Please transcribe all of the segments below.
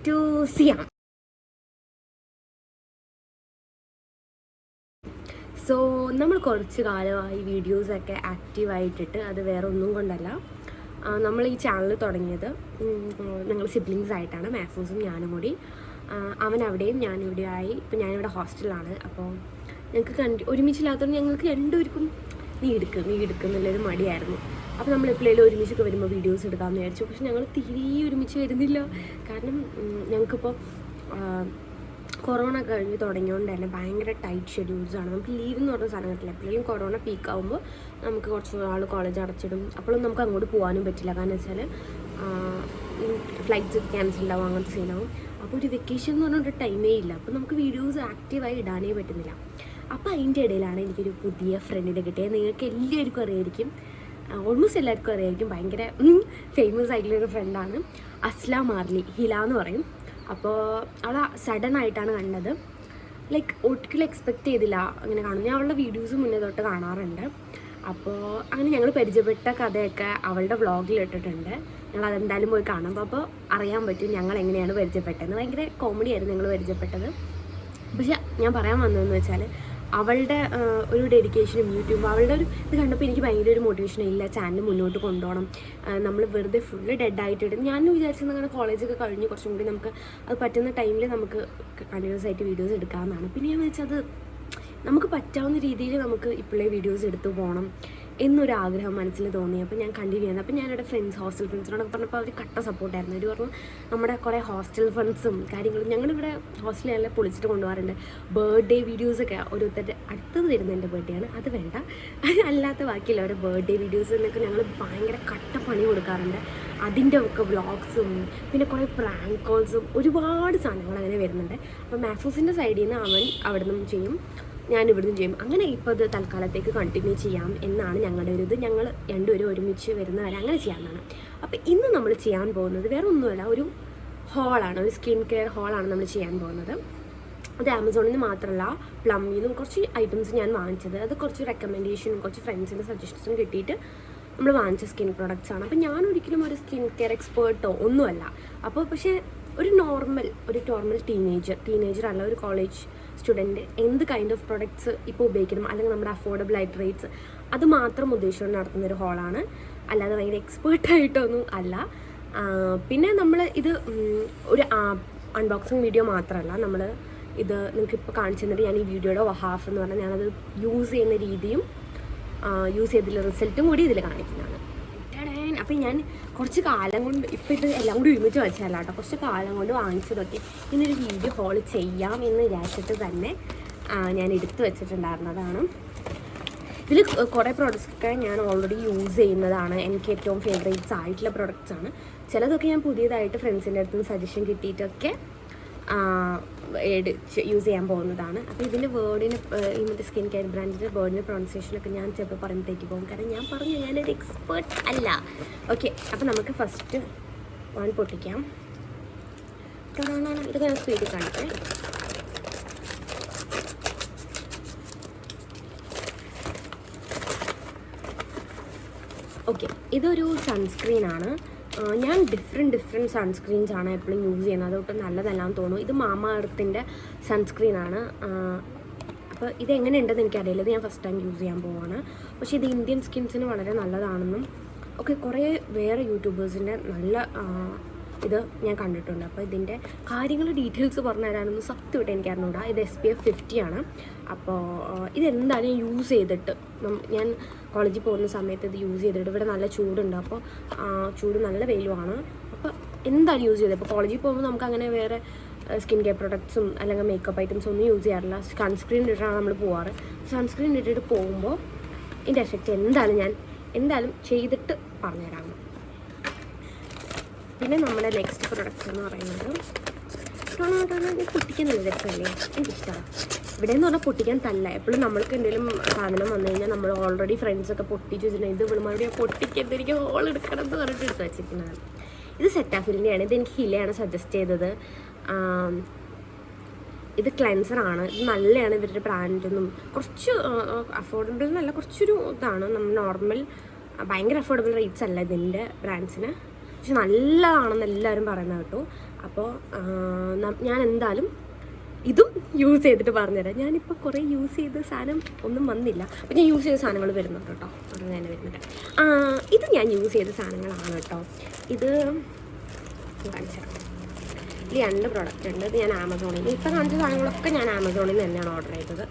to Siaam. So നമ്മൾ കുറച്ച് കാലമായി വീഡിയോസൊക്കെ ആക്റ്റീവായിട്ടിട്ട് അത് വേറെ ഒന്നും കൊണ്ടല്ല. നമ്മൾ ഈ ചാനൽ തുടങ്ങിയത് ഞങ്ങൾ സിബ്ലിങ്സ് ആയിട്ടാണ്, മാഫൂസും ഞാനും കൂടി. അവൻ അവിടെയും ഞാനിവിടെ ആയി. ഇപ്പം ഞാനിവിടെ ഹോസ്റ്റലിലാണ്. അപ്പോൾ ഞങ്ങൾക്ക് ഒരുമിച്ചില്ലാത്തതുകൊണ്ട് ഞങ്ങൾക്ക് രണ്ടുപേർക്കും നീ എടുക്കുന്നുള്ളൊരു മടിയായിരുന്നു. അപ്പോൾ നമ്മൾ എപ്പോഴേലും ഒരുമിച്ചൊക്കെ വരുമ്പോൾ വീഡിയോസ് എടുക്കാമെന്ന് വിചാരിച്ചു. പക്ഷെ ഞങ്ങൾ തീരെ ഒരുമിച്ച് വരുന്നില്ല. കാരണം ഞങ്ങൾക്കിപ്പോൾ കൊറോണ കഴിഞ്ഞ് തുടങ്ങിയതുകൊണ്ട് തന്നെ ഭയങ്കര ടൈറ്റ് ഷെഡ്യൂൾസാണ്. നമുക്ക് ലീവ് എന്ന് പറഞ്ഞ സാധനം കിട്ടില്ല. എപ്പോഴും കൊറോണ പീക്കാവുമ്പോൾ നമുക്ക് കുറച്ച് നാൾ കോളേജ് അടച്ചിടും. അപ്പോഴും നമുക്ക് അങ്ങോട്ട് പോകാനും പറ്റില്ല. കാരണം വെച്ചാൽ ഫ്ലൈറ്റ്സ് ക്യാൻസൽ ആവും, അങ്ങനത്തെ സീനാവും. അപ്പോൾ ഒരു വെക്കേഷൻ എന്ന് പറഞ്ഞൊരു ടൈമേ ഇല്ല. അപ്പോൾ നമുക്ക് വീഡിയോസ് ആക്റ്റീവായി ഇടാനേ പറ്റുന്നില്ല. അപ്പോൾ അതിൻ്റെ ഇടയിലാണ് എനിക്കൊരു പുതിയ ഫ്രണ്ടിനെ കിട്ടിയത്. നിങ്ങൾക്ക് എല്ലാവർക്കും അറിയായിരിക്കും, ഓൾമോസ്റ്റ് എല്ലാവർക്കും അറിയായിരിക്കും. ഭയങ്കര ഫേമസ് ആയിട്ടുള്ളൊരു ഫ്രണ്ടാണ് അസ്ലാം മാർലി, ഹില എന്ന് പറയും. അപ്പോൾ അവളെ സഡൻ ആയിട്ടാണ് കണ്ടത്. ലൈക്ക് ഒരിക്കലും എക്സ്പെക്റ്റ് ചെയ്തില്ല അങ്ങനെ കാണും. ഞാൻ അവളുടെ വീഡിയോസ് മുന്നേ തൊട്ട് കാണാറുണ്ട്. അപ്പോൾ അങ്ങനെ ഞങ്ങൾ പരിചയപ്പെട്ട കഥയൊക്കെ അവളുടെ വ്ളോഗിൽ ഇട്ടിട്ടുണ്ട്. ഞങ്ങൾ അതെന്തായാലും പോയി കാണുമ്പോൾ അപ്പോൾ അറിയാൻ പറ്റും ഞങ്ങൾ എങ്ങനെയാണ് പരിചയപ്പെട്ടത്. ഭയങ്കര കോമഡി ആയിരുന്നു ഞങ്ങൾ പരിചയപ്പെട്ടത്. പക്ഷെ ഞാൻ പറയാൻ വന്നതെന്ന് വെച്ചാൽ അവളുടെ ഒരു ഡെഡിക്കേഷനും യൂട്യൂബ് അവളുടെ ഒരു ഇത് കണ്ടപ്പോൾ എനിക്ക് ഭയങ്കര ഒരു മോട്ടിവേഷൻ. ഇല്ല, ചാനൽ മുന്നോട്ട് കൊണ്ടുപോകണം, നമ്മൾ വെറുതെ ഫുള്ള് ഡെഡായിട്ടിട്ട് ഞാൻ വിചാരിച്ചത് അങ്ങനെ കോളേജൊക്കെ കഴിഞ്ഞ് കുറച്ചും കൂടി നമുക്ക് അത് പറ്റുന്ന ടൈമിൽ നമുക്ക് കണ്ടിന്യൂസ് ആയിട്ട് വീഡിയോസ് എടുക്കാമെന്നാണ്. പിന്നെ ഞാൻ വെച്ചത് നമുക്ക് പറ്റാവുന്ന രീതിയിൽ നമുക്ക് ഇപ്പോഴേ വീഡിയോസ് എടുത്തു പോകണം എന്നൊരാഗ്രഹം മനസ്സിൽ തോന്നി. അപ്പോൾ ഞാൻ കണ്ടിന്യൂ ചെയ്യുന്നത്. അപ്പോൾ ഞാനെൻ്റെ ഹോസ്റ്റൽ ഫ്രണ്ട്സിനോടൊക്കെ പറഞ്ഞപ്പോൾ അവർ കട്ട സപ്പോർട്ടായിരുന്നു. അവർ പറഞ്ഞു നമ്മുടെ കുറേ ഹോസ്റ്റൽ ഫ്രണ്ട്സും കാര്യങ്ങളും ഞങ്ങളിവിടെ ഹോസ്റ്റലിലെല്ലാം പൊളിച്ചിട്ട് കൊണ്ടുപോകാറുണ്ട്. ബർത്ത്ഡേ വീഡിയോസൊക്കെ ഓരോരുത്തരുടെ അടുത്തത് വരുന്ന എൻ്റെ ബർത്ത്ഡേ ആണ്, അത് വേണ്ട, അല്ലാത്ത ബാക്കിയുള്ള അവരുടെ ബർത്ത്ഡേ വീഡിയോസ് എന്നൊക്കെ ഞങ്ങൾ ഭയങ്കര കട്ട പണി കൊടുക്കാറുണ്ട്. അതിൻ്റെ ഒക്കെ വ്ളോഗ്സും പിന്നെ കുറേ പ്രാങ്ക് കോൾസും ഒരുപാട് സാധനങ്ങൾ അങ്ങനെ വരുന്നുണ്ട്. അപ്പോൾ മാഫൂസിൻ്റെ സൈഡിൽ നിന്ന് അവൻ അവിടെ നിന്നും ചെയ്യും, ഞാൻ ഇവിടുന്ന് ചെയ്യും. അങ്ങനെ ഇപ്പോൾ അത് തൽക്കാലത്തേക്ക് കണ്ടിന്യൂ ചെയ്യാം എന്നാണ് ഞങ്ങളുടെ ഒരു ഇത്. ഞങ്ങൾ രണ്ടുപേരും ഒരുമിച്ച് വരുന്നവരെ അങ്ങനെ ചെയ്യാമെന്നാണ്. അപ്പോൾ ഇന്ന് നമ്മൾ ചെയ്യാൻ പോകുന്നത് വേറെ ഒന്നുമല്ല, ഒരു ഹോളാണ്, ഒരു സ്കിൻ കെയർ ഹോളാണ് നമ്മൾ ചെയ്യാൻ പോകുന്നത്. അത് ആമസോണിൽ നിന്ന് മാത്രമല്ല, പ്ലമ്മിൽ നിന്നും കുറച്ച് ഐറ്റംസ് ഞാൻ വാങ്ങിച്ചത്. അത് കുറച്ച് റെക്കമെൻഡേഷനും കുറച്ച് ഫ്രണ്ട്സിൻ്റെ സജഷൻസും കിട്ടിയിട്ട് നമ്മൾ വാങ്ങിച്ച സ്കിൻ പ്രോഡക്റ്റ്സ് ആണ്. അപ്പോൾ ഞാൻ ഒരിക്കലും ഒരു സ്കിൻ കെയർ എക്സ്പേർട്ടോ ഒന്നുമല്ല. അപ്പോൾ പക്ഷേ ഒരു നോർമൽ ടീനേജർ അല്ല, ഒരു കോളേജ് സ്റ്റുഡൻറ്റ് എന്ത് കൈൻഡ് ഓഫ് പ്രൊഡക്ട്സ് ഇപ്പോൾ ഉപയോഗിക്കണം, അല്ലെങ്കിൽ നമ്മുടെ അഫോർഡബിൾ ആയിട്ട് റേറ്റ്സ്, അത് മാത്രം ഉദ്ദേശിച്ചുകൊണ്ട് നടത്തുന്നൊരു ഹോളാണ്. അല്ലാതെ ഭയങ്കര എക്സ്പേർട്ടായിട്ടൊന്നും അല്ല. പിന്നെ നമ്മൾ ഇത് ഒരു അൺബോക്സിങ് വീഡിയോ മാത്രമല്ല, നമ്മൾ ഇത് നിങ്ങൾക്ക് ഇപ്പോൾ കാണിച്ചു തന്നിട്ട് ഞാൻ ഈ വീഡിയോയുടെ ഹാഫ് എന്ന് പറഞ്ഞാൽ ഞാനത് യൂസ് ചെയ്യുന്ന രീതിയും യൂസ് ചെയ്തിട്ടുള്ള റിസൾട്ടും കൂടി ഇതിൽ കാണിക്കുന്നതാണ്. അപ്പം ഞാൻ കുറച്ച് കാലം കൊണ്ട് ഇപ്പോൾ ഇത് എല്ലാം കൂടി ഒരുമിച്ച് വെച്ചല്ല കേട്ടോ, കുറച്ച് കാലം കൊണ്ട് വാങ്ങിച്ചതൊക്കെ ഇന്നൊരു വീഡിയോ ഹോൾ ചെയ്യാം എന്ന് വിചാരിച്ചിട്ട് തന്നെ ഞാൻ എടുത്തു വെച്ചിട്ടുണ്ടായിരുന്നതാണ്. ഇതിൽ കുറേ പ്രോഡക്റ്റ്സൊക്കെ ഞാൻ ഓൾറെഡി യൂസ് ചെയ്യുന്നതാണ്. എനിക്ക് ഏറ്റവും ഫേവറേറ്റ്സ് ആയിട്ടുള്ള പ്രോഡക്റ്റ്സാണ്. ചിലതൊക്കെ ഞാൻ പുതിയതായിട്ട് ഫ്രണ്ട്സിൻ്റെ അടുത്ത് നിന്ന് സജഷൻ കിട്ടിയിട്ടൊക്കെ യൂസ് ചെയ്യാൻ പോകുന്നതാണ്. അപ്പോൾ ഇതിൻ്റെ വേർഡിന് ഈ മറ്റേ സ്കിൻ കെയർ ബ്രാൻഡിൻ്റെ വേർഡിൻ്റെ പ്രൊണൗൺസിയേഷനൊക്കെ ഞാൻ ചിലപ്പോൾ പറയുമ്പോഴത്തേക്ക് പോകും. കാരണം ഞാൻ പറഞ്ഞു ഞാനൊരു എക്സ്പേർട്ട് അല്ല. ഓക്കെ, അപ്പോൾ നമുക്ക് ഫസ്റ്റ് വൺ പൊട്ടിക്കാം. ഇതൊക്കെ ഞാൻ സ്പീഡിൽ കാണിക്കാം. ഓക്കെ, ഇതൊരു സൺസ്ക്രീനാണ്. ഞാൻ ഡിഫറെൻറ്റ് സൺസ്ക്രീൻസാണ് എപ്പോഴും യൂസ് ചെയ്യുന്നത്, അതൊട്ട് നല്ലതല്ലാന്ന് തോന്നുന്നു. ഇത് മാമ എർത്തിൻ്റെ സൺസ്ക്രീനാണ്. അപ്പോൾ ഇതെങ്ങനെ ഉണ്ടെന്ന് എനിക്കറിയില്ല, ഇത് ഞാൻ ഫസ്റ്റ് ടൈം യൂസ് ചെയ്യാൻ പോവാണ്. പക്ഷേ ഇത് ഇന്ത്യൻ സ്കിൻസിന് വളരെ നല്ലതാണെന്നും ഒക്കെ കുറേ വേറെ യൂട്യൂബേഴ്സിൻ്റെ നല്ല ഇത് ഞാൻ കണ്ടിട്ടുണ്ട്. അപ്പോൾ ഇതിൻ്റെ കാര്യങ്ങൾ ഡീറ്റെയിൽസ് പറഞ്ഞു തരാനൊന്നും സത്യമായിട്ട് എനിക്ക് അറിഞ്ഞൂടാ. ഇത് SPF 50 ആണ്. അപ്പോൾ ഇതെന്തായാലും യൂസ് ചെയ്തിട്ട് ഞാൻ കോളേജിൽ പോകുന്ന സമയത്ത് ഇത് യൂസ് ചെയ്തിട്ട് ഇവിടെ നല്ല ചൂടുണ്ട്. അപ്പോൾ ചൂട് നല്ല വെയിലുമാണ്. അപ്പോൾ എന്തായാലും യൂസ് ചെയ്തത്. ഇപ്പോൾ കോളേജിൽ പോകുമ്പോൾ നമുക്ക് അങ്ങനെ വേറെ സ്കിൻ കെയർ പ്രൊഡക്ട്സും അല്ലെങ്കിൽ മേക്കപ്പ് ഐറ്റംസും ഒന്നും യൂസ് ചെയ്യാറില്ല. സൺസ്ക്രീൻ ഇട്ടിട്ടാണ് നമ്മൾ പോവാറ്. സൺസ്ക്രീൻ ഇട്ടിട്ട് പോകുമ്പോൾ ഇതിൻ്റെ എഫക്റ്റ് എന്തായാലും ചെയ്തിട്ട് പറഞ്ഞുതരാം. പിന്നെ നമ്മുടെ നെക്സ്റ്റ് പ്രൊഡക്റ്റ് എന്ന് പറയുന്നത് പൊട്ടിക്കാൻ നല്ല രസമല്ലേ, എനിക്കിഷ്ടമാണ്. ഇവിടെ എന്ന് പറഞ്ഞാൽ പൊട്ടിക്കാൻ തല്ല. എപ്പോഴും നമ്മൾക്ക് എന്തെങ്കിലും സാധനം വന്നു കഴിഞ്ഞാൽ നമ്മൾ ഓൾറെഡി ഫ്രണ്ട്സൊക്കെ പൊട്ടിച്ച് വെച്ചിട്ടുണ്ടെങ്കിൽ ഇത് വിളുമാരുടെ പൊട്ടിക്കാൻ എനിക്ക് ഹോൾ എടുക്കണം എന്ന് പറഞ്ഞിട്ട് എടുത്ത് വെച്ചിരിക്കുന്നതാണ്. ഇത് സെറ്റാഫിലിൻ്റെയാണ്. ഇത് എനിക്ക് ഹിലയാണ് സജസ്റ്റ് ചെയ്തത്. ഇത് ക്ലെൻസറാണ്. ഇത് നല്ലതാണ്. ഇവരുടെ ബ്രാൻഡൊന്നും കുറച്ച് അഫോർഡബിൾ എന്നല്ല, കുറച്ചൊരു ഇതാണ്. നമ്മൾ നോർമൽ ഭയങ്കര അഫോർഡബിൾ റേറ്റ്സ് അല്ല ഇതിൻ്റെ ബ്രാൻഡ്സിന്. പക്ഷെ നല്ലതാണെന്ന് എല്ലാവരും പറയുന്നത് കേട്ടു. അപ്പോൾ ഞാൻ എന്തായാലും ഇതും യൂസ് ചെയ്തിട്ട് പറഞ്ഞുതരാം. ഞാനിപ്പോൾ കുറേ യൂസ് ചെയ്ത സാധനം ഒന്നും വന്നില്ല, അപ്പോൾ ഞാൻ യൂസ് ചെയ്ത സാധനങ്ങൾ വരുന്നുണ്ട് കേട്ടോ. അത് തന്നെ വരുന്നുണ്ട്. ഇത് ഞാൻ യൂസ് ചെയ്ത സാധനങ്ങളാണ് കേട്ടോ. ഇത് കാണിച്ചു തരാം. ഈ 2 പ്രോഡക്റ്റ് ഉണ്ട്. ഇത് ഞാൻ ആമസോണിൽ നിന്ന്, ഇപ്പോൾ കാണിച്ച സാധനങ്ങളൊക്കെ ഞാൻ ആമസോണിൽ നിന്ന് തന്നെയാണ് ഓർഡർ ചെയ്തത്.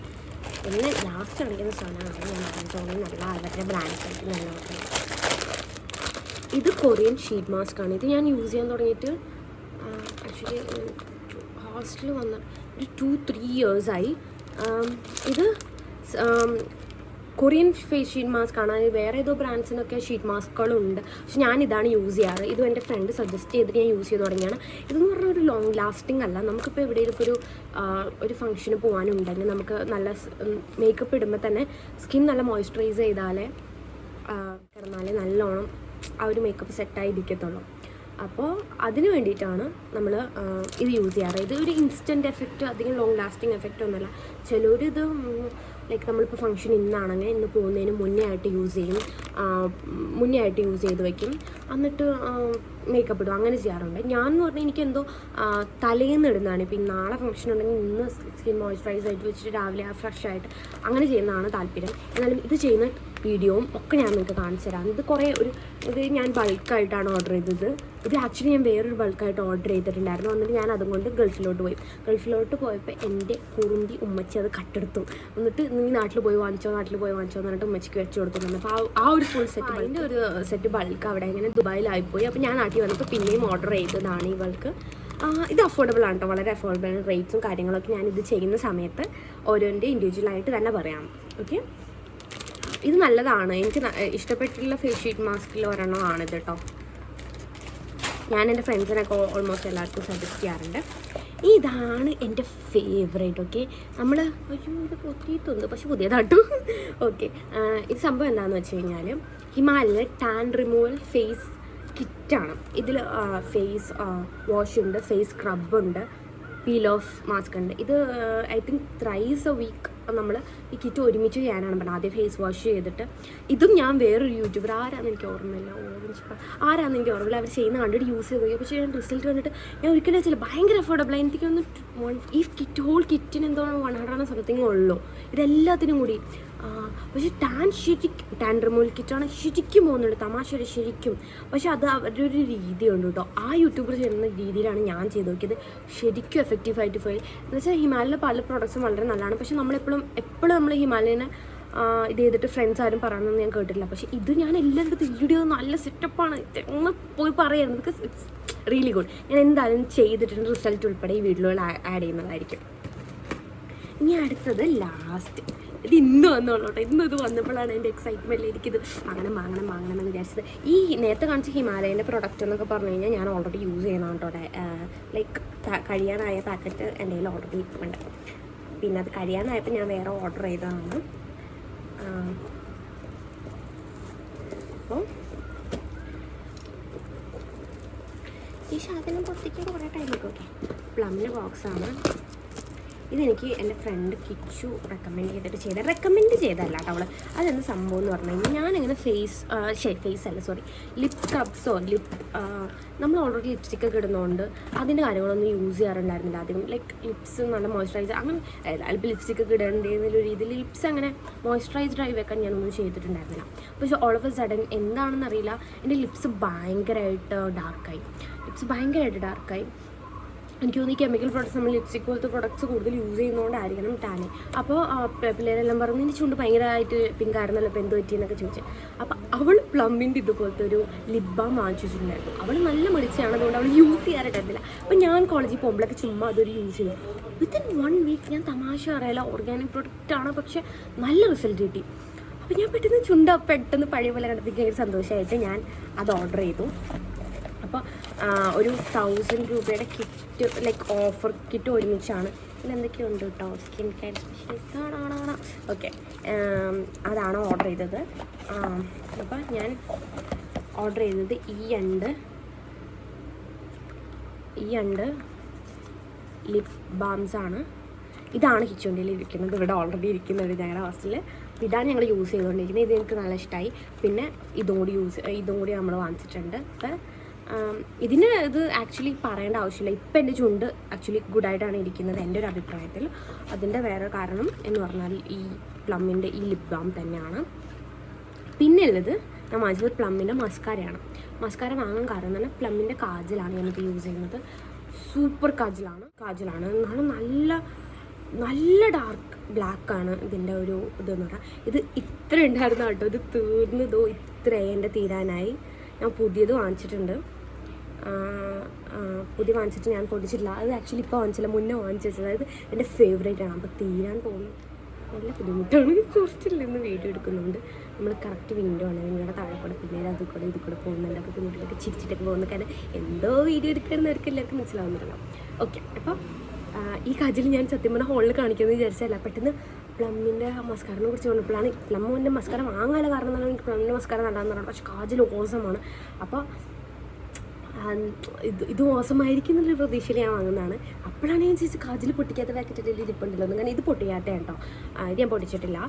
പിന്നെ ലാസ്റ്റ് കാണിക്കുന്ന സാധനമാണ് ഞാൻ ആമസോണിൽ നിന്നുള്ള അവരുടെ ബ്രാൻഡ്സായിട്ട് ഞാൻ ഓർഡർ ചെയ്തത്. ഇത് കൊറിയൻ ഷീറ്റ് മാസ്ക് ആണ്. ഇത് ഞാൻ യൂസ് ചെയ്യാൻ തുടങ്ങിയിട്ട് ആക്ച്വലി ഹോസ്റ്റലിൽ വന്ന ഒരു 2-3 ഇയേഴ്സായി. ഇത് കൊറിയൻ ഫേസ് ഷീറ്റ് മാസ്ക് ആണ്. വേറെ ഏതോ ബ്രാൻഡ്സിനൊക്കെ ഷീറ്റ് മാസ്കുകളുണ്ട്, പക്ഷെ ഞാനിതാണ് യൂസ് ചെയ്യാറ്. ഇതും എൻ്റെ ഫ്രണ്ട് സജസ്റ്റ് ചെയ്തിട്ട് ഞാൻ യൂസ് ചെയ്ത് തുടങ്ങിയാണ്. ഇതെന്ന് പറഞ്ഞാൽ ഒരു ലോങ് ലാസ്റ്റിംഗ് അല്ല. നമുക്കിപ്പോൾ എവിടെയെങ്കിലും ഒരു ഫംഗ്ഷന് പോകാനുണ്ടെങ്കിൽ നമുക്ക് നല്ല മേക്കപ്പ് ഇടുമ്പോൾ തന്നെ സ്കിൻ നല്ല മോയ്സ്ചറൈസ് ചെയ്താലേ കിടന്നാലേ നല്ലോണം ആ ഒരു മേക്കപ്പ് സെറ്റായി ഇരിക്കത്തുള്ളൂ. അപ്പോൾ അതിന് വേണ്ടിയിട്ടാണ് നമ്മൾ ഇത് യൂസ് ചെയ്യാറ്. ഇത് ഒരു ഇൻസ്റ്റൻറ്റ് എഫക്റ്റ്, അധികം ലോങ് ലാസ്റ്റിംഗ് എഫക്റ്റ് ഒന്നുമല്ല. ചിലരിത് ലൈക്ക് നമ്മളിപ്പോൾ ഫംഗ്ഷൻ ഇന്നാണെങ്കിൽ ഇന്ന് പോകുന്നതിന് മുന്നേ ആയിട്ട് യൂസ് ചെയ്ത് വയ്ക്കും, എന്നിട്ട് മേക്കപ്പ് ഇടും, അങ്ങനെ ചെയ്യാറുണ്ട്. ഞാൻ എന്ന് പറഞ്ഞാൽ എനിക്കെന്തോ തലേന്ന് ഇടുന്നതാണ്. ഇപ്പോൾ നാളെ ഫംഗ്ഷൻ ഉണ്ടെങ്കിൽ ഇന്ന് സ്കിൻ മോയ്സ്ചറൈസ് ആയിട്ട് വെച്ചിട്ട് രാവിലെ ഫ്രഷ് ആയിട്ട് അങ്ങനെ ചെയ്യുന്നതാണ് താല്പര്യം. എന്നാലും ഇത് ചെയ്യുന്ന വീഡിയോയും ഒക്കെ ഞാൻ നിങ്ങൾക്ക് കാണിച്ചു തരാം. ഇത് ഞാൻ ബൾക്കായിട്ടാണ് ഓർഡർ ചെയ്തത്. ഇത് ആക്ച്വലി ഞാൻ വേറൊരു ബൾക്കായിട്ട് ഓർഡർ ചെയ്തിട്ടുണ്ടായിരുന്നു. എന്നിട്ട് ഞാൻ അതുകൊണ്ട് ഗൾഫിലോട്ട് പോയപ്പോൾ എൻ്റെ കുറുമ്പി ഉമ്മച്ചി അത് കട്ടെടുത്തു. എന്നിട്ട് നീ നാട്ടിൽ പോയി വാങ്ങിച്ചോ എന്ന് പറഞ്ഞിട്ട് ഉമ്മച്ചിക്ക് വെച്ച് കൊടുക്കുന്നുണ്ട്. അപ്പോൾ ആ ഒരു ഫുൾ സെറ്റ്, അതിൻ്റെ ഒരു സെറ്റ് ബൾക്ക് അവിടെ ഇങ്ങനെ ദുബായിലായിപ്പോയി. അപ്പോൾ ഞാൻ നാട്ടിൽ വന്നപ്പോൾ പിന്നെയും ഓർഡർ ചെയ്തതാണ് ഈ ബൾക്ക്. ഇത് അഫോർഡബിൾ ആണ് കേട്ടോ, വളരെ അഫോർഡബിൾ ആണ്. റേറ്റ്സും കാര്യങ്ങളൊക്കെ ഞാനിത് ചെയ്യുന്ന സമയത്ത് ഓരോൻ്റെ ഇൻഡിവിജ്വലായിട്ട് തന്നെ പറയാം. ഓക്കെ, ഇത് നല്ലതാണ്. എനിക്ക് ഇഷ്ടപ്പെട്ടിട്ടുള്ള ഫേസ് ഷീറ്റ് മാസ്കിൽ ഒരെണ്ണമാണിത് കേട്ടോ. ഞാൻ എൻ്റെ ഫ്രണ്ട്സിനൊക്കെ ഓൾമോസ്റ്റ് എല്ലാവർക്കും സജസ്റ്റ് ചെയ്യാറുണ്ട്. ഇതാണ് എൻ്റെ ഫേവറേറ്റ്. ഓക്കെ, ഇത് പൊത്തിയിട്ടുണ്ട്, പക്ഷെ പുതിയതാട്ടോ. ഓക്കെ, ഇത് സംഭവം എന്താണെന്ന് വെച്ച് കഴിഞ്ഞാൽ ഹിമാലയ ടാൻ റിമൂവൽ ഫേസ് കിറ്റാണ്. ഇതിൽ ഫേസ് വാഷ് ഉണ്ട്, ഫേസ് സ്ക്രബുണ്ട്, പീൽ ഓഫ് മാസ്ക് ഉണ്ട്. ഇത് I think thrice a week നമ്മൾ ഈ കിറ്റ് ഒരുമിച്ച് ചെയ്യാനാണ് പറഞ്ഞത്. ആദ്യം ഫേസ് വാഷ് ചെയ്തിട്ട്. ഇതും ഞാൻ വേറൊരു യൂട്യൂബർ ആരാണെന്ന് എനിക്ക് ഓർമ്മയില്ല, അവർ ചെയ്യുന്ന കണ്ടിട്ട് യൂസ് ചെയ്ത് നോക്കി. പക്ഷേ ഞാൻ റിസൾട്ട് വന്നിട്ട് ഞാൻ ഒരിക്കലും വെച്ചില്ല, ഭയങ്കര അഫോർഡബിൾ. എനിക്ക് ഒന്ന് ഈ കിറ്റിന് എന്തോ 100 സംതിങ് ഉള്ളൂ ഇതെല്ലാത്തിനും കൂടി. പക്ഷേ ടാൻ റിമൂവൽ കിറ്റാണ് ശരിക്കും പോകുന്നുണ്ട്, തമാശയുടെ ശരിക്കും. പക്ഷെ അത് അവരുടെ ഒരു രീതിയുണ്ട് കേട്ടോ. ആ യൂട്യൂബർ ചെയ്യുന്ന രീതിയിലാണ് ഞാൻ ചെയ്ത് നോക്കിയത്. ശരിക്കും എഫക്റ്റീവായിട്ട് പോയി. എന്ന് വെച്ചാൽ ഹിമാലയ പല പ്രോഡക്ട്സും വളരെ നല്ലതാണ്. പക്ഷെ നമ്മളെപ്പോഴും നമ്മൾ ഹിമാലയനെ ഇത് ചെയ്തിട്ട് ഫ്രണ്ട്സ് ആരും പറയുന്നതെന്ന് ഞാൻ കേട്ടിട്ടില്ല. പക്ഷേ ഇത് ഞാൻ എല്ലാവരുടെ വീഡിയോ നല്ല സെറ്റപ്പാണ് ഒന്ന് പോയി പറയായിരുന്നു. Because it's really good. ഞാൻ എന്തായാലും ചെയ്തിട്ടുണ്ട്, റിസൾട്ട് ഉൾപ്പെടെ ഈ വീഡിയോയിൽ ആഡ് ചെയ്യുന്നതായിരിക്കും. ഇനി അടുത്തത് ലാസ്റ്റ്, ഇത് ഇന്ന് വന്നോളൂ കേട്ടോ. ഇന്ന് ഇത് വന്നപ്പോഴാണ് എൻ്റെ എക്സൈറ്റ്മെൻറ്റിൽ എനിക്കിത് വാങ്ങണം എന്ന് വിചാരിച്ചത്. ഈ നേരത്തെ കാണിച്ച ഹിമാലയൻ്റെ പ്രൊഡക്റ്റ് എന്നൊക്കെ പറഞ്ഞു കഴിഞ്ഞാൽ ഞാൻ ഓൾറെഡി യൂസ് ചെയ്യുന്നതാണ് കേട്ടോ. ലൈക്ക് കഴിയാനായ പാക്കറ്റ് എൻ്റെ കയ്യിൽ ഓൾറെഡി ഇരിക്കുന്നുണ്ട്. പിന്നെ അത് കഴിയാനായപ്പോൾ ഞാൻ വേറെ ഓർഡർ ചെയ്തതാണ്. അപ്പോൾ ഈ സാധനം പൊത്തിക്കാൻ കുറേ ടൈമൊക്കെ. ഓക്കെ, പ്ലമ്മിൻ്റെ ബോക്സാണ്. ഇതെനിക്ക് എൻ്റെ ഫ്രണ്ട് കിച്ചു റെക്കമെൻഡ് ചെയ്തല്ല കേട്ടോ അവൾ. അതെന്ത് സംഭവം എന്ന് പറഞ്ഞു കഴിഞ്ഞാൽ, ഞാനിങ്ങനെ ലിപ് സ്ക്രബ്സോ നമ്മൾ ഓൾറെഡി ലിപ്സ്റ്റിക്കൊക്കെ ഇടുന്നതുകൊണ്ട് അതിൻ്റെ കാര്യങ്ങളൊന്നും യൂസ് ചെയ്യാറുണ്ടായിരുന്നില്ല അധികം. ലൈക്ക് ലിപ്സ് നല്ല മോയ്സ്ചറൈസ് അങ്ങനെ ഇപ്പോൾ ലിപ്സ്റ്റിക്കൊക്കെ ഇടേണ്ടതെന്നൊരു രീതിയിൽ ലിപ്സ് അങ്ങനെ മോയ്സ്ചറൈസ്ഡ് ആയി വെക്കാൻ ഞാനൊന്നും ചെയ്തിട്ടുണ്ടായിരുന്നില്ല. പക്ഷേ ഓൾ ഓഫ് എ സഡൻ എന്താണെന്നറിയില്ല, എൻ്റെ ലിപ്സ് ഭയങ്കരമായിട്ട് ഡാർക്കായി. എനിക്ക് തോന്നുന്നു ഈ കെമിക്കൽ പ്രോഡക്ട്സ്, നമ്മൾ ലിപ്സ്റ്റിക് പോലത്തെ പ്രൊഡക്ട്സ് കൂടുതൽ യൂസ് ചെയ്യുന്നതുകൊണ്ടായിരിക്കണം ടാനെ. അപ്പോൾ പിള്ളേരെല്ലാം പറഞ്ഞു നിൻ്റെ ചുണ്ട് ഭയങ്കരമായിട്ട് പിങ്ക് ആയിരുന്നല്ലോ, ഇപ്പോൾ എന്ത് പറ്റിയെന്നൊക്കെ ചോദിച്ചു. അപ്പോൾ അവൾ പ്ലമ്മിൻ്റെ ഇതുപോലത്തെ ഒരു ലിപ് ബാം വാങ്ങിച്ചു വെച്ചിട്ടുണ്ടായിരുന്നു. അവൾ നല്ല മെഡിച്ചാണ്, അതുകൊണ്ട് അവൾ യൂസ് ചെയ്യാനായിട്ടായിരുന്നില്ല. അപ്പോൾ ഞാൻ കോളേജിൽ പോകുമ്പോഴൊക്കെ ചുമ്മാ അതൊരു യൂസ് ചെയ്തു. വിത്തിൻ 1 വീക്ക്, ഞാൻ തമാശ അറിയില്ല, ഓർഗാനിക് പ്രൊഡക്റ്റാണ്, പക്ഷെ നല്ല റിസൾട്ട് കിട്ടി. അപ്പോൾ ഞാൻ പെട്ടെന്ന് പഴയ പോലെ കണ്ടപ്പോൾ സന്തോഷമായിട്ട് ഞാൻ അത് ഓർഡർ ചെയ്തു. അപ്പോൾ ഒരു 1000 രൂപയുടെ കിറ്റ്, ലൈക്ക് ഓഫർ കിറ്റ് ഒരുമിച്ചാണ്. ഇതിലെന്തൊക്കെയുണ്ട് കേട്ടോ, സ്കിൻ കെയർ സ്പെഷ്യൽ കാണാം. ഓക്കെ, അതാണ് ഓർഡർ ചെയ്തത്. അപ്പോൾ ഞാൻ ഓർഡർ ചെയ്തത് ഈ രണ്ട് ലിപ് ബാംസാണ്. ഇതാണ് കിച്ചുണ്ടിയിൽ ഇരിക്കുന്നത്, ഇവിടെ ഓൾറെഡി ഇരിക്കുന്നുണ്ട് ഞങ്ങളുടെ ഹോസ്റ്റലിൽ. ഇതാണ് ഞങ്ങൾ യൂസ് ചെയ്തുകൊണ്ടിരിക്കുന്നത്. ഇത് എനിക്ക് നല്ല ഇഷ്ടമായി. പിന്നെ ഇതും കൂടി നമ്മൾ വാങ്ങിച്ചിട്ടുണ്ട്. അപ്പോൾ ഇതിന് ഇത് ആക്ച്വലി പറയേണ്ട ആവശ്യമില്ല. ഇപ്പം എൻ്റെ ചുണ്ട് ആക്ച്വലി ഗുഡായിട്ടാണ് ഇരിക്കുന്നത് എൻ്റെ ഒരു അഭിപ്രായത്തിൽ. അതിൻ്റെ വേറെ കാരണം എന്ന് പറഞ്ഞാൽ ഈ പ്ലമ്മിൻ്റെ ഈ ലിപ് ബാം തന്നെയാണ്. പിന്നെ ഉള്ളത് ഞാൻ വാങ്ങിച്ചത് പ്ലമ്മിൻ്റെ മസ്കാരയാണ്. മസ്കാര വാങ്ങാൻ കാരണം എന്ന് പറഞ്ഞാൽ പ്ലമ്മിൻ്റെ കാജലാണ് ഞാനിപ്പോൾ യൂസ് ചെയ്യുന്നത്. സൂപ്പർ കാജലാണ്. എന്നാലും നല്ല ഡാർക്ക് ബ്ലാക്കാണ് ഇതിൻ്റെ ഒരു ഇതെന്ന് പറഞ്ഞാൽ. ഇത് ഇത്ര ഉണ്ടായിരുന്നു കേട്ടോ, ഇത് തീർന്നതോ ഇത്രയും എൻ്റെ തീരാനായി. ഞാൻ പുതിയത് വാങ്ങിച്ചിട്ടുണ്ട്. വാങ്ങിച്ചിട്ട് ഞാൻ പൊടിച്ചിട്ടില്ല. അത് ആക്ച്വലി ഇപ്പോൾ വാങ്ങിച്ചില്ല, മുന്നേ വാങ്ങിച്ചു വെച്ചത്. അതായത് എൻ്റെ ഫേവറേറ്റ് ആണ്. അപ്പോൾ തീരാൻ തോന്നുന്നു നല്ല ബുദ്ധിമുട്ടാണ്. ഹോസ്റ്റലിൽ നിന്ന് വീഡിയോ എടുക്കുന്നുണ്ട്. നമ്മൾ കറക്റ്റ് വിൻഡോ ആണ്, വിൻഡോയുടെ താഴെ കൂടെ പിന്നീട് ഇത് കൂടെ പോകുന്നുണ്ട്. അപ്പോൾ കുഞ്ഞിട്ടൊക്കെ ചിരിച്ചിട്ടൊക്കെ പോകുന്ന കാരണം എന്തോ വീഡിയോ എടുക്കണമെന്നവർക്ക് എല്ലാവർക്കും മനസ്സിലാവുന്നുണ്ടല്ലോ. ഓക്കെ, അപ്പോൾ ഈ കാജൽ ഞാൻ സത്യം പറഞ്ഞാൽ ഹോളിൽ കാണിക്കുമെന്ന് വിചാരിച്ചല്ല. പെട്ടെന്ന് പ്ലമ്മിൻ്റെ മസ്കാരനെ കുറിച്ച് പറഞ്ഞപ്പോഴാണ് പ്ലമ്മിൻ്റെ മസ്കാര വാങ്ങാനുള്ള കാരണം എന്നാണ് എനിക്ക് പ്ലമ്മിൻ്റെ മസ്കാര നല്ലതെന്ന് പറയുന്നത്. പക്ഷേ കാജൽ ഓസമാണ്. അപ്പോൾ ഇത് മോശമായിരിക്കും എന്നുള്ളൊരു പ്രതീക്ഷയിൽ ഞാൻ വാങ്ങുന്നതാണ്. അപ്പോഴാണ് ഞാൻ ചോദിച്ചത് കാജൽ പൊട്ടിക്കാത്ത പാക്കറ്റിൽ ഇരിപ്പുണ്ടല്ലോ എന്ന്. കാരണം ഇത് പൊട്ടിക്കാത്ത കേട്ടോ, ഇത് ഞാൻ പൊട്ടിച്ചിട്ടില്ല.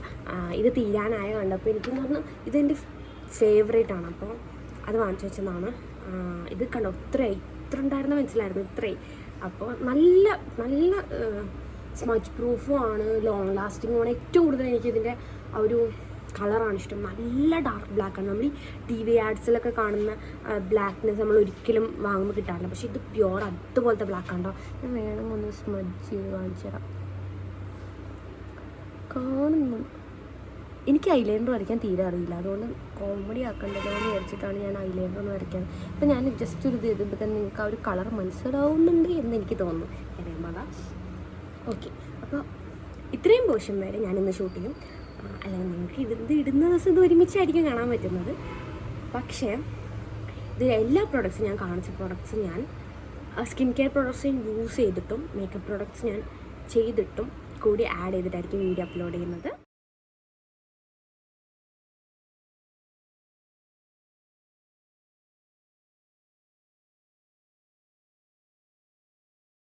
ഇത് തീരാനായ കണ്ടപ്പോൾ എനിക്കെന്ന് പറഞ്ഞാൽ ഇതെൻ്റെ ഫേവറേറ്റ് ആണ്. അപ്പോൾ അത് വാങ്ങിച്ചു വെച്ചതാണ്. ഇത് കണ്ടോ, ഇത്ര ഉണ്ടായിരുന്ന മനസ്സിലായിരുന്നു, ഇത്രയും. അപ്പോൾ നല്ല സ്മച്ച് പ്രൂഫും ആണ്, ലോങ് ലാസ്റ്റിങ്ങും ആണ്. ഏറ്റവും കൂടുതൽ എനിക്കിതിൻ്റെ ആ ഒരു കളറാണ് ഇഷ്ടം. നല്ല ഡാർക്ക് ബ്ലാക്കാണ്. നമ്മൾ ഈ TV ആഡ്സിലൊക്കെ കാണുന്ന ബ്ലാക്ക്നെസ് നമ്മൾ ഒരിക്കലും വാങ്ങുമ്പോൾ കിട്ടാറില്ല. പക്ഷേ ഇത് പ്യുവർ അതുപോലത്തെ ബ്ലാക്ക് ഉണ്ടോ. ഞാൻ വേണമെങ്കിൽ ഒന്ന് സ്മച്ച് ചെയ്ത് കാണിച്ചു തരാം. കാണുന്നു. എനിക്ക് ഐലൈനർ വരയ്ക്കാൻ തീരെ അറിയില്ല, അതുകൊണ്ട് കോമഡി ആക്കണ്ടല്ലോ എന്ന് വിചാരിച്ചിട്ടാണ് ഞാൻ ഐലൈനർ ഒന്ന് വരയ്ക്കാൻ. അപ്പം ഞാൻ ജസ്റ്റ് ഒരു ഇത് ചെയ്തപ്പോൾ തന്നെ നിങ്ങൾക്ക് ആ ഒരു കളർ മനസ്സിലാവുന്നുണ്ട് എന്ന് എനിക്ക് തോന്നുന്നു. അറിയാമ്പാടാ. ഓക്കെ, അപ്പോൾ ഇത്രയും പോർഷൻ വരെ ഞാനിന്ന് ഷൂട്ട് ചെയ്യും. അല്ലെങ്കിൽ നിങ്ങൾക്ക് ഇടുന്ന ദിവസം ഇത് ഒരുമിച്ചായിരിക്കും കാണാൻ പറ്റുന്നത്. പക്ഷേ ഇത് എല്ലാ പ്രോഡക്റ്റ്സും ഞാൻ കാണിച്ച പ്രോഡക്റ്റ്സ് ഞാൻ സ്കിൻ കെയർ പ്രോഡക്റ്റ്സ് യൂസ് ചെയ്തിട്ടും മേക്കപ്പ് പ്രോഡക്റ്റ്സ് ഞാൻ ചെയ്തിട്ടും കൂടി ആഡ് ചെയ്തിട്ടായിരിക്കും വീഡിയോ അപ്ലോഡ് ചെയ്യുന്നത്.